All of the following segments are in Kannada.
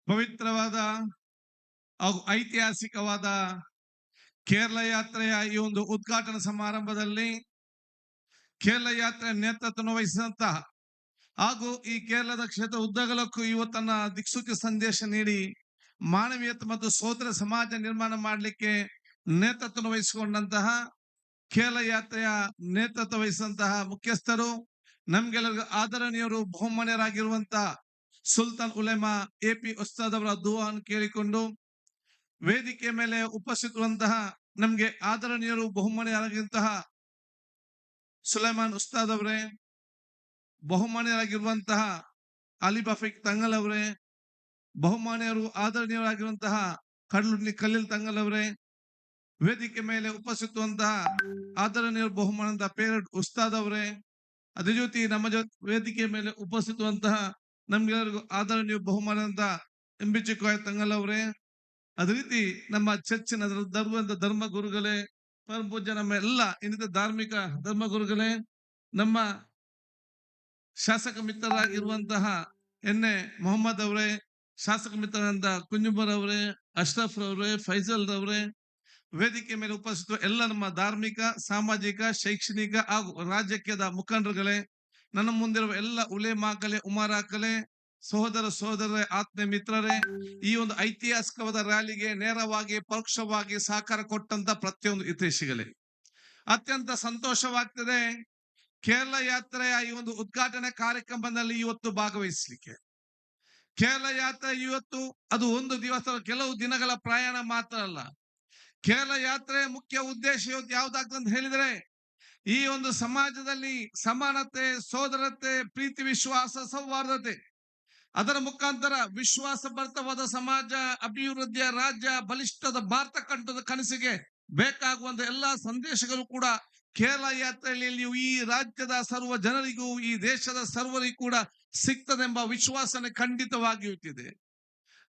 ಪವಿತ್ರವಾದ ಹಾಗೂ ಐತಿಹಾಸಿಕವಾದ ಕೇರಳ ಯಾತ್ರೆಯ ಈ ಒಂದು ಉದ್ಘಾಟನಾ ಸಮಾರಂಭದಲ್ಲಿ ಕೇರಳ ಯಾತ್ರೆಯ ನೇತೃತ್ವ ವಹಿಸಿದಂತಹ ಹಾಗೂ ಈ ಕೇರಳದ ಕ್ಷೇತ್ರ ಉದ್ದಗಲಕ್ಕೂ ಇವತ್ತನ್ನ ದಿಕ್ಸೂಚಿ ಸಂದೇಶ ನೀಡಿ ಮಾನವೀಯತೆ ಮತ್ತು ಸೋದರ ಸಮಾಜ ನಿರ್ಮಾಣ ಮಾಡಲಿಕ್ಕೆ ನೇತೃತ್ವ ವಹಿಸಿಕೊಂಡಂತಹ ಕೇರಳ ಯಾತ್ರೆಯ ನೇತೃತ್ವ ವಹಿಸಿದಂತಹ ಮುಖ್ಯಸ್ಥರು, ನಮ್ಗೆಲ್ಲರಿಗೂ ಆದರಣೀಯರು, ಬಹುಮಾನ್ಯರಾಗಿರುವಂತಹ ಸುಲ್ತಾನ್ ಉಲೇಮಾ ಎಪಿ ಉಸ್ತಾದ್ ಅವರ ದುಆವನ್ನು ಕೇಳಿಕೊಂಡು ವೇದಿಕೆ ಮೇಲೆ ಉಪಸ್ಥಿತರುವಂತಹ ನಮ್ಗೆ ಆದರಣೀಯರು, ಬಹುಮಾನ್ಯರಾಗಿರುವಂತಹ ಸುಲೈಮಾನ್ ಉಸ್ತಾದ್ ಅವರೇ, ಬಹುಮಾನ್ಯರಾಗಿರುವಂತಹ ಅಲಿ ಬಫೀಕ್ ತಂಗಲ್ ಅವರೇ, ಬಹುಮಾನ್ಯರು ಆದರಣೀಯರಾಗಿರುವಂತಹ ಕಡ್ಲುಡ್ಲಿ ಖಲೀಲ್ ತಂಗಲ್ ಅವರೇ, ವೇದಿಕೆ ಮೇಲೆ ಉಪಸ್ಥಿತರುವಂತಹ ಆದರಣೀಯರು ಬಹುಮಾನದ ಪೇರಡ್ ಉಸ್ತಾದ್ ಅವರೇ, ಅದೇ ಜೊತೆ ನಮ್ಮ ವೇದಿಕೆ ಮೇಲೆ ಉಪಸ್ಥಿತರುವಂತಹ ನಮ್ಗೆಲ್ಲರಿಗೂ ಆದರಣೀಯ ಬಹುಮಾನದ ಎಂಬಿಚಿ ಕಾಯ್ ತಂಗಲ್ ಅವರೇ, ಅದೇ ರೀತಿ ನಮ್ಮ ಚರ್ಚಿನ ಧರ್ಮ ಗುರುಗಳೇ, ಪರಮ ಪೂಜ್ಯ ನಮ್ಮ ಎಲ್ಲ ಇನ್ನಿತ ಧಾರ್ಮಿಕ ಧರ್ಮ ಗುರುಗಳೇ, ನಮ್ಮ ಶಾಸಕ ಮಿತ್ರರಾಗಿರುವಂತಹ ಎನ್ಎ ಮೊಹಮ್ಮದ್ ಅವರೇ, ಶಾಸಕ ಮಿತ್ರರಾದ ಕುಂಜುಮರ್ ಅವರೇ, ಅಶ್ರಫ್ ಅವರೇ, ಫೈಜಲ್ ಅವರೇ, ವೇದಿಕೆ ಮೇಲೆ ಉಪಸ್ಥಿತ ಎಲ್ಲ ನಮ್ಮ ಧಾರ್ಮಿಕ, ಸಾಮಾಜಿಕ, ಶೈಕ್ಷಣಿಕ ಹಾಗೂ ರಾಜಕೀಯದ ಮುಖಂಡರುಗಳೇ, ನನ್ನ ಮುಂದಿರುವ ಎಲ್ಲ ಉಲೇಮಾಕಲೆ, ಉಮರಾಕಲೆ, ಸಹೋದರ ಆತ್ಮೀಯ ಮಿತ್ರರೇ, ಈ ಒಂದು ಐತಿಹಾಸಿಕವಾದ ರ್ಯಾಲಿಗೆ ನೇರವಾಗಿ ಪರೋಕ್ಷವಾಗಿ ಸಹಕಾರ ಕೊಟ್ಟಂತ ಪ್ರತಿಯೊಂದು ಹಿತೈಷಿಗಳೇ, ಅತ್ಯಂತ ಸಂತೋಷವಾಗ್ತದೆ ಕೇರಳ ಯಾತ್ರೆಯ ಈ ಒಂದು ಉದ್ಘಾಟನೆ ಕಾರ್ಯಕ್ರಮದಲ್ಲಿ ಇವತ್ತು ಭಾಗವಹಿಸಲಿಕ್ಕೆ. ಕೇರಳ ಯಾತ್ರೆ ಇವತ್ತು ಅದು ಒಂದು ದಿವಸ, ಕೆಲವು ದಿನಗಳ ಪ್ರಯಾಣ ಮಾತ್ರ ಅಲ್ಲ. ಕೇರಳ ಯಾತ್ರೆ ಮುಖ್ಯ ಉದ್ದೇಶ ಇವತ್ತು ಯಾವ್ದಾಗ್ತದೆ ಅಂತ ಹೇಳಿದ್ರೆ, ಈ ಒಂದು ಸಮಾಜದಲ್ಲಿ ಸಮಾನತೆ, ಸೋದರತೆ, ಪ್ರೀತಿ, ವಿಶ್ವಾಸ, ಸೌಹಾರ್ದತೆ, ಅದರ ಮುಖಾಂತರ ವಿಶ್ವಾಸ ಭರಿತವಾದ ಸಮಾಜ, ಅಭಿವೃದ್ಧಿಯ ರಾಜ್ಯ, ಬಲಿಷ್ಠದ ಭಾರತ ಕಂಠದ ಕನಸಿಗೆ ಬೇಕಾಗುವಂತ ಎಲ್ಲಾ ಸಂದೇಶಗಳು ಕೂಡ ಕೇರಳ ಯಾತ್ರೆಯಲ್ಲಿ ಈ ರಾಜ್ಯದ ಸರ್ವ ಜನರಿಗೂ, ಈ ದೇಶದ ಸರ್ವರಿಗೂ ಕೂಡ ಸಿಗ್ತದೆಂಬ ವಿಶ್ವಾಸನೆ ಖಂಡಿತವಾಗಿ ಇಟ್ಟಿದೆ.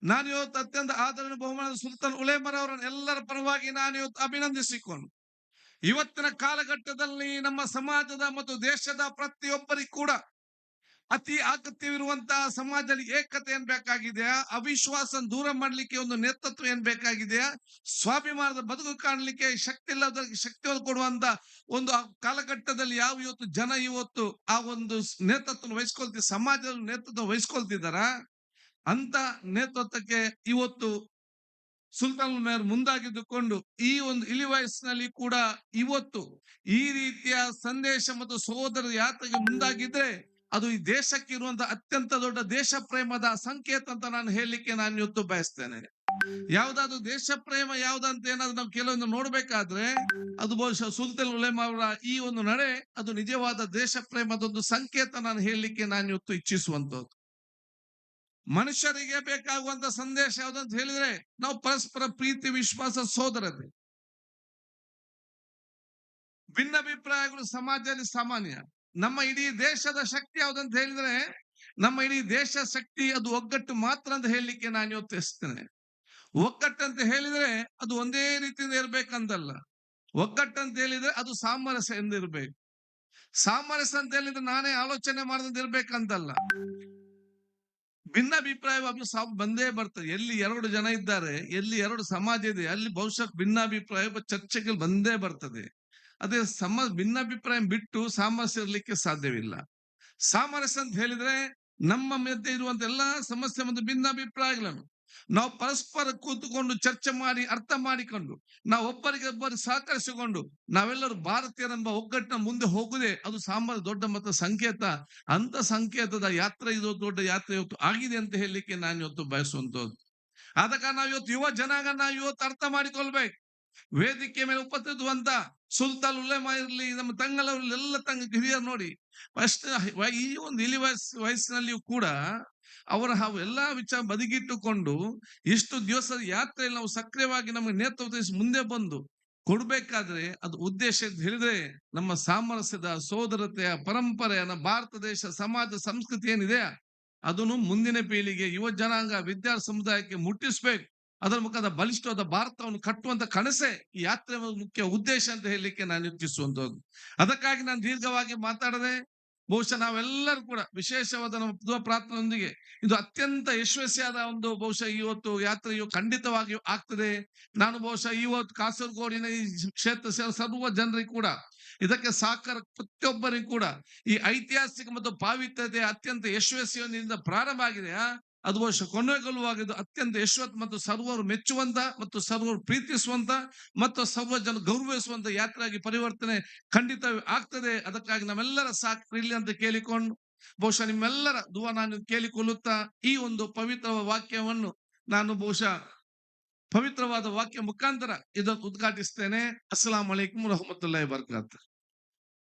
ನಾನು ಇವತ್ತು ಅತ್ಯಂತ ಆದರಣೀಯ ಬಹುಮಾನದ ಸುಲ್ತಾನ್ ಉಲೇಮರ್ ಅವರನ್ನು ಎಲ್ಲರ ಪರವಾಗಿ ನಾನು ಇವತ್ತು ಅಭಿನಂದಿಸಿಕೊಂಡು, ಇವತ್ತಿನ ಕಾಲಘಟ್ಟದಲ್ಲಿ ನಮ್ಮ ಸಮಾಜದ ಮತ್ತು ದೇಶದ ಪ್ರತಿಯೊಬ್ಬರಿಗೂ ಕೂಡ ಅತಿ ಅಗತ್ಯವಿರುವಂತಹ ಸಮಾಜದಲ್ಲಿ ಏಕತೆ ಏನ್ ಬೇಕಾಗಿದೆಯಾ, ಅವಿಶ್ವಾಸ ದೂರ ಮಾಡ್ಲಿಕ್ಕೆ ಒಂದು ನೇತೃತ್ವ ಏನ್ ಬೇಕಾಗಿದೆಯಾ, ಸ್ವಾಭಿಮಾನದ ಬದುಕು ಕಾಣಲಿಕ್ಕೆ ಶಕ್ತಿ ಇಲ್ಲದವರಿಗೆ ಶಕ್ತಿಯನ್ನು ಕೊಡುವಂತ ಒಂದು ಕಾಲಘಟ್ಟದಲ್ಲಿ ಇವತ್ತು ಜನ ಇವತ್ತು ಆ ಒಂದು ನೇತೃತ್ವ ವಹಿಸ್ಕೊಳ್ತಿ, ಸಮಾಜದ ನೇತೃತ್ವ ವಹಿಸ್ಕೊಳ್ತಿದಾರ, ಅಂತ ನೇತೃತ್ವಕ್ಕೆ ಇವತ್ತು ಸುಲ್ತಾನ್ ಮೇಯರ್ ಮುಂದಾಗಿದ್ದುಕೊಂಡು ಈ ಒಂದು ಇಳಿ ವಯಸ್ಸಿನಲ್ಲಿ ಕೂಡ ಇವತ್ತು ಈ ರೀತಿಯ ಸಂದೇಶ ಮತ್ತು ಸಹೋದರ ಯಾತ್ರೆಗೆ ಮುಂದಾಗಿದ್ರೆ ಅದು ಈ ದೇಶಕ್ಕೆ ಇರುವಂತಹ ಅತ್ಯಂತ ದೊಡ್ಡ ದೇಶ ಪ್ರೇಮದ ಸಂಕೇತ ಅಂತ ನಾನು ಹೇಳಲಿಕ್ಕೆ ನಾನು ಇವತ್ತು ಬಯಸ್ತೇನೆ. ಯಾವ್ದಾದ್ರು ದೇಶ ಪ್ರೇಮ ಯಾವ್ದಂತ ಏನಾದ್ರು ನಾವು ಕೆಲವೊಂದು ನೋಡ್ಬೇಕಾದ್ರೆ ಅದು ಬಹುಶಃ ಸುಲ್ತಾನ್ ಉಲೇಮಾ ಅವರ ಈ ಒಂದು ನಡೆ ಅದು ನಿಜವಾದ ದೇಶ ಪ್ರೇಮದೊಂದು ಸಂಕೇತ ನಾನು ಹೇಳಲಿಕ್ಕೆ ನಾನು ಇವತ್ತು ಇಚ್ಛಿಸುವಂತದ್ದು. ಮನುಷ್ಯರಿಗೆ ಬೇಕಾಗುವಂತ ಸಂದೇಶ ಯಾವ್ದಂತ ಹೇಳಿದ್ರೆ ನಾವು ಪರಸ್ಪರ ಪ್ರೀತಿ, ವಿಶ್ವಾಸ, ಸೋದರತೆ. ಭಿನ್ನಾಭಿಪ್ರಾಯಗಳು ಸಮಾಜದಲ್ಲಿ ಸಾಮಾನ್ಯ. ನಮ್ಮ ಇಡೀ ದೇಶದ ಶಕ್ತಿ ಯಾವ್ದಂತ ಹೇಳಿದ್ರೆ, ನಮ್ಮ ಇಡೀ ದೇಶ ಶಕ್ತಿ ಅದು ಒಗ್ಗಟ್ಟು ಮಾತ್ರ ಅಂತ ಹೇಳಲಿಕ್ಕೆ ನಾನು ಇವತ್ತು ಎಸ್ತೇನೆ. ಒಗ್ಗಟ್ಟು ಅಂತ ಹೇಳಿದ್ರೆ ಅದು ಒಂದೇ ರೀತಿಯಿಂದ ಇರ್ಬೇಕಂತಲ್ಲ. ಒಗ್ಗಟ್ಟು ಅಂತ ಹೇಳಿದ್ರೆ ಅದು ಸಾಮರಸ್ಯ ಎಂದು ಇರ್ಬೇಕು. ಸಾಮರಸ್ಯ ಅಂತ ಹೇಳಿದ್ರೆ ನಾನೇ ಆಲೋಚನೆ ಮಾಡದಂತ ಇರ್ಬೇಕಂತಲ್ಲ. ಭಿನ್ನಾಭಿಪ್ರಾಯ ಬಂದೇ ಬರ್ತದೆ. ಎಲ್ಲಿ ಎರಡು ಜನ ಇದ್ದಾರೆ, ಎಲ್ಲಿ ಎರಡು ಸಮಾಜ ಇದೆ, ಅಲ್ಲಿ ಬಹುಶಃ ಭಿನ್ನಾಭಿಪ್ರಾಯ ಚರ್ಚೆಗಳು ಬಂದೇ ಬರ್ತದೆ. ಅದೇ ಭಿನ್ನಾಭಿಪ್ರಾಯ ಬಿಟ್ಟು ಸಾಮರಸ್ಯ ಇರ್ಲಿಕ್ಕೆ ಸಾಧ್ಯವಿಲ್ಲ. ಸಾಮರಸ್ಯ ಅಂತ ಹೇಳಿದ್ರೆ ನಮ್ಮ ಮಧ್ಯೆ ಇರುವಂತ ಎಲ್ಲಾ ಸಮಸ್ಯೆ ಮತ್ತು ಭಿನ್ನಾಭಿಪ್ರಾಯಗಳನ್ನು ನಾವು ಪರಸ್ಪರ ಕೂತುಕೊಂಡು ಚರ್ಚೆ ಮಾಡಿ ಅರ್ಥ ಮಾಡಿಕೊಂಡು ನಾವು ಒಬ್ಬರಿಗೆ ಸಹಕರಿಸಿಕೊಂಡು ನಾವೆಲ್ಲರೂ ಭಾರತೀಯರೆಂಬ ಒಗ್ಗಟ್ಟಿನ ಮುಂದೆ ಹೋಗುದೇ ಅದು ಸಾಮರಸ್ಯ ದೊಡ್ಡ ಮತ್ತು ಸಂಕೇತ. ಅಂತ ಸಂಕೇತದ ಯಾತ್ರೆ ಇದು ದೊಡ್ಡ ಯಾತ್ರೆ ಇವತ್ತು ಆಗಿದೆ ಅಂತ ಹೇಳಲಿಕ್ಕೆ ನಾನು ಇವತ್ತು ಬಯಸುವಂತದ್ದು. ಆದ ಕಾರಣ ನಾವು ಇವತ್ತು ಯುವ ಜನಾಂಗ ನಾವು ಇವತ್ತು ಅರ್ಥ ಮಾಡಿಕೊಳ್ಬೇಕು. ವೇದಿಕೆ ಮೇಲೆ ಉಪಸ್ಥಿತವಂತ ಸುಲ್ತಾನ್ ಉಲೇಮಾ ಇರ್ಲಿ, ನಮ್ಮ ತಂಗಲವ್ರಲ್ಲಿ ಎಲ್ಲ ಹಿರಿಯರು ನೋಡಿ, ಫಸ್ಟ್ ಈ ಒಂದು ಇಳಿ ವಯಸ್ಸಿನಲ್ಲಿಯೂ ಕೂಡ ಅವರ ಎಲ್ಲಾ ವಿಚಾರ ಬದಿಗಿಟ್ಟುಕೊಂಡು ಇಷ್ಟು ದಿವಸದ ಯಾತ್ರೆಯಲ್ಲಿ ನಾವು ಸಕ್ರಿಯವಾಗಿ ನಮಗೆ ನೇತೃತ್ವ ಮುಂದೆ ಬಂದು ಕೊಡ್ಬೇಕಾದ್ರೆ ಅದು ಉದ್ದೇಶ ಅಂತ ಹೇಳಿದ್ರೆ ನಮ್ಮ ಸಾಮರಸ್ಯದ, ಸೋದರತೆಯ ಪರಂಪರೆಯ ಭಾರತ ದೇಶ ಸಮಾಜ ಸಂಸ್ಕೃತಿ ಏನಿದೆ ಅದನ್ನು ಮುಂದಿನ ಪೀಳಿಗೆ, ಯುವ ಜನಾಂಗ, ವಿದ್ಯಾರ್ಥಿ ಸಮುದಾಯಕ್ಕೆ ಮುಟ್ಟಿಸ್ಬೇಕು. ಅದರ ಮುಖಾಂತರ ಬಲಿಷ್ಠವಾದ ಭಾರತವನ್ನು ಕಟ್ಟುವಂತ ಕನಸೆ ಈ ಯಾತ್ರೆ ಮುಖ್ಯ ಉದ್ದೇಶ ಅಂತ ಹೇಳಲಿಕ್ಕೆ ನಾನು ಇಚ್ಛಿಸುವಂತದ್ದು. ಅದಕ್ಕಾಗಿ ನಾನು ದೀರ್ಘವಾಗಿ ಮಾತಾಡದೆ ಬಹುಶಃ ನಾವೆಲ್ಲರೂ ಕೂಡ ವಿಶೇಷವಾದ ನಮ್ಮ ದುವಾ ಪ್ರಾರ್ಥನೆಯೊಂದಿಗೆ ಇದು ಅತ್ಯಂತ ಯಶಸ್ವಿಯಾದ ಒಂದು ಬಹುಶಃ ಇವತ್ತು ಯಾತ್ರೆಯು ಖಂಡಿತವಾಗಿಯೂ ಆಗ್ತದೆ. ನಾನು ಬಹುಶಃ ಇವತ್ತು ಕಾಸರಗೋಡಿನ ಈ ಕ್ಷೇತ್ರ ಸರ್ವ ಜನರಿಗೂ ಕೂಡ ಇದಕ್ಕೆ ಸಹಕಾರ ಪ್ರತಿಯೊಬ್ಬರಿಗೂ ಕೂಡ ಈ ಐತಿಹಾಸಿಕ ಮತ್ತು ಪಾವಿತ್ರ್ಯತೆ ಅತ್ಯಂತ ಯಶಸ್ವಿಯಿಂದ ಪ್ರಾರಂಭ ಆಗಿದೆ. ಅದು ಬಹುಶಃ ಕೊನೆಗೊಳ್ಳುವಾಗಿದ್ದು ಅತ್ಯಂತ ಯಶಸ್ವತ್ ಮತ್ತು ಸರ್ವರು ಮೆಚ್ಚುವಂತ ಮತ್ತು ಸರ್ವರು ಪ್ರೀತಿಸುವಂತ ಮತ್ತು ಸರ್ವ ಜನ ಗೌರವಿಸುವಂತ ಯಾತ್ರೆಯಾಗಿ ಪರಿವರ್ತನೆ ಖಂಡಿತ ಆಗ್ತದೆ. ಅದಕ್ಕಾಗಿ ನಮ್ಮೆಲ್ಲರ ಸಹಕಾರ ಇರಲಿ ಅಂತ ಕೇಳಿಕೊಂಡು ಬಹುಶಃ ನಿಮ್ಮೆಲ್ಲರ ದುವಾ ನಾನು ಕೇಳಿಕೊಳ್ಳುತ್ತಾ ಈ ಒಂದು ಪವಿತ್ರ ವಾಕ್ಯವನ್ನು ನಾನು ಬಹುಶಃ ಪವಿತ್ರವಾದ ವಾಕ್ಯ ಮುಖಾಂತರ ಇದನ್ನು ಉದ್ಘಾಟಿಸ್ತೇನೆ. ಅಸ್ಸಲಾಂ ಅಲೈಕುಂ ರಹಮತುಲ್ಲಾಹಿ ಬರ್ಕಾತ್.